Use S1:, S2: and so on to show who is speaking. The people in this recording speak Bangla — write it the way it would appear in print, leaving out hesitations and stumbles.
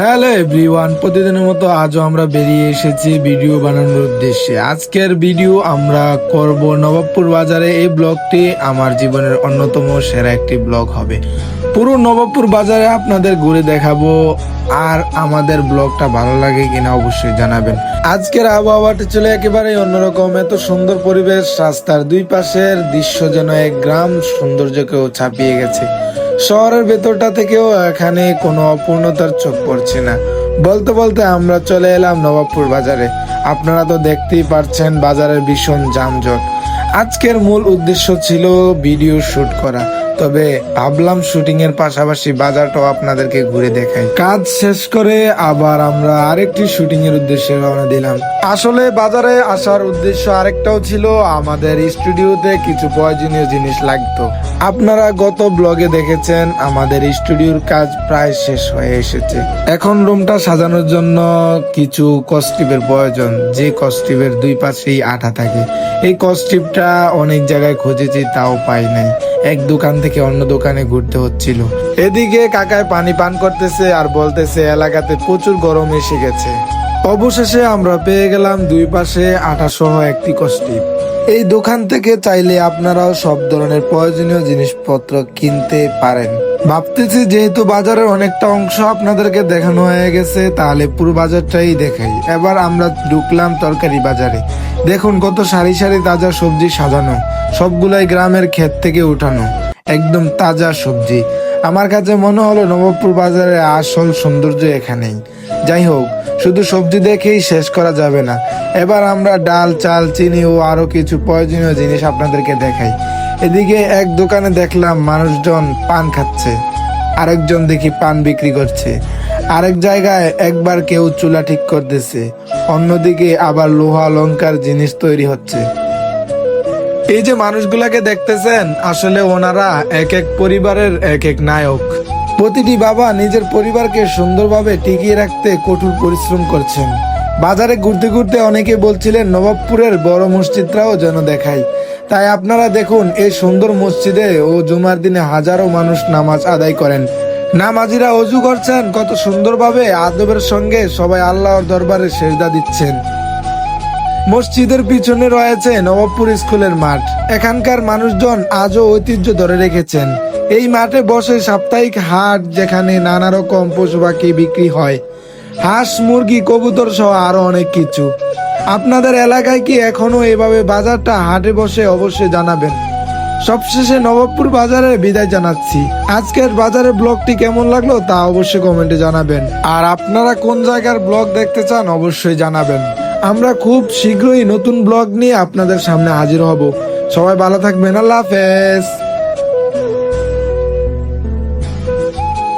S1: হ্যালো এভরিওয়ান, প্রতিদিনের মতো আজও আমরা বেরিয়ে এসেছি ভিডিও বানানোর উদ্দেশ্যে। আজকের ভিডিও আমরা করব নবাবপুর বাজারে। এই ব্লগটি আমার জীবনের অন্যতম সেরা একটি ব্লগ হবে। পুরো নবাবপুর বাজারে আপনাদের ঘুরে দেখাবো। আর আমাদের ব্লগটা ভালো লাগে কিনা অবশ্যই জানাবেন। আজকের আবহাওয়াটা ছিল একেবারে অন্যরকম। এত সুন্দর পরিবেশ, রাস্তার দুই পাশের দৃশ্য যেন এক গ্রাম সৌন্দর্যকেও ছাপিয়ে গেছে। শহরের ভেতরটা থেকেও এখানে কোনো অপূর্ণতার চোখ পড়ছে না। বলতে বলতে আমরা চলে এলাম নবাবপুর বাজারে। আপনারা তো দেখতেই পারছেন বাজারের ভীষণ যানজট। আজকের মূল উদ্দেশ্য ছিল ভিডিও শুট করা, তবে ভাবলাম শুটিং এর পাশাপাশি বাজারটাও আপনাদেরকে ঘুরে দেখাই। কাজ শেষ করে আবার আমরা আরেকটি শুটিং এর উদ্দেশ্যে রওনা দিলাম। আসলে বাজারে আসার উদ্দেশ্য আরেকটাও ছিল, আমাদের স্টুডিওতে কিছু প্রয়োজনীয় জিনিস লাগতো। আপনারা গত ব্লগে দেখেছেন আমাদের স্টুডিওর কাজ প্রায় শেষ হয়ে এসেছে। এখন রুমটা সাজানোর জন্য কিছু কস্টিপের প্রয়োজন, যে কস্টিপের দুই পাশেই আঠা থাকে। এই কস্টিপটা অনেক জায়গায় খুঁজেছি, তাও পাই নাই। এক দোকান থেকে অন্য দোকানে ঘুরতে হচ্ছিল। এদিকে কাকায় পানি পান করতেছে আর বলতেছে এলাকাতে প্রচুর গরম এসে গেছে। অবশেষে আমরা পেয়ে গেলাম দুই পাশে আঠা সহ একটি কস্টিপ। এই দোকান থেকে চাইলে আপনারাও সব ধরনের প্রয়োজনীয় জিনিসপত্র কিনতে পারেন। ভাবতেছি যেহেতু বাজারের অনেকটা অংশ আপনাদেরকে দেখানো হয়ে গেছে, তাহলে পুরো বাজারটাই দেখাই। এবার আমরা ঢুকলাম তরকারি বাজারে। দেখুন কত সারি সারি তাজা সবজি সাজানো, সবগুলাই গ্রামের ক্ষেত থেকে উঠানো, একদম তাজা সবজি। আমার কাছে মনে হলো নবাবপুর বাজারের আসল সৌন্দর্য এখানেই। যাই হোক, শুধু সবজি দেখেই শেষ করা যাবে না। এবার আমরা ডাল, চাল, চিনি ও আরো কিছু প্রয়োজনীয় জিনিস আপনাদেরকে দেখাই। এদিকে এক দোকানে দেখলাম মানুষজন পান খাচ্ছে, আরেকজন দেখি পান বিক্রি করছে, আরেক জায়গায় একবার কেউ চুলা ঠিক করতেছে, অন্যদিকে আবার লোহা অলংকার জিনিস তৈরি হচ্ছে। এই যে মানুষগুলাকে দেখতেছেন, আসলে ওনারা এক এক পরিবারের এক এক নায়ক। প্রতিটি বাবা নিজের পরিবারকে সুন্দরভাবে টিকিয়ে রাখতে কঠোর পরিশ্রম করছেন। বাজারে ঘুরতে ঘুরতে অনেকে বলছিলেন নবাবপুরের বড় মসজিদটাও যেন দেখাই। তাই আপনারা দেখুন, এই সুন্দর মসজিদে ও জুমার দিনে হাজারো মানুষ নামাজ আদায় করেন। নামাজিরা অজু করছেন, কত সুন্দরভাবে আদবের সঙ্গে সবাই আল্লাহর দরবারে সেজদা দিচ্ছেন। মসজিদের পিছনে রয়েছে নবাবপুর স্কুলের মাঠ। এখানকার মানুষজন আজও ঐতিহ্য ধরে রেখেছেন। এই মাঠে বসে সাপ্তাহিক হাট, যেখানে নানা রকম পশু পাখি বিক্রি হয়, হাঁস, মুরগি, কবুতর সহ আরো অনেক কিছু। আপনাদের এলাকায় কি এখনো এভাবে বাজারটা হাটে বসে? অবশ্যই জানাবেন। সবশেষে নবাবপুর বাজারে বিদায় জানাচ্ছি। আজকের বাজারের ব্লগটি কেমন লাগলো তা অবশ্যই কমেন্টে জানাবেন। আর আপনারা কোন জায়গার ব্লগ দেখতে চান অবশ্যই জানাবেন। আমরা খুব শীঘ্রই নতুন ব্লগ নিয়ে আপনাদের সামনে হাজির হব। সবাই ভালো থাকবেন। আল্লাহ হাফেজ।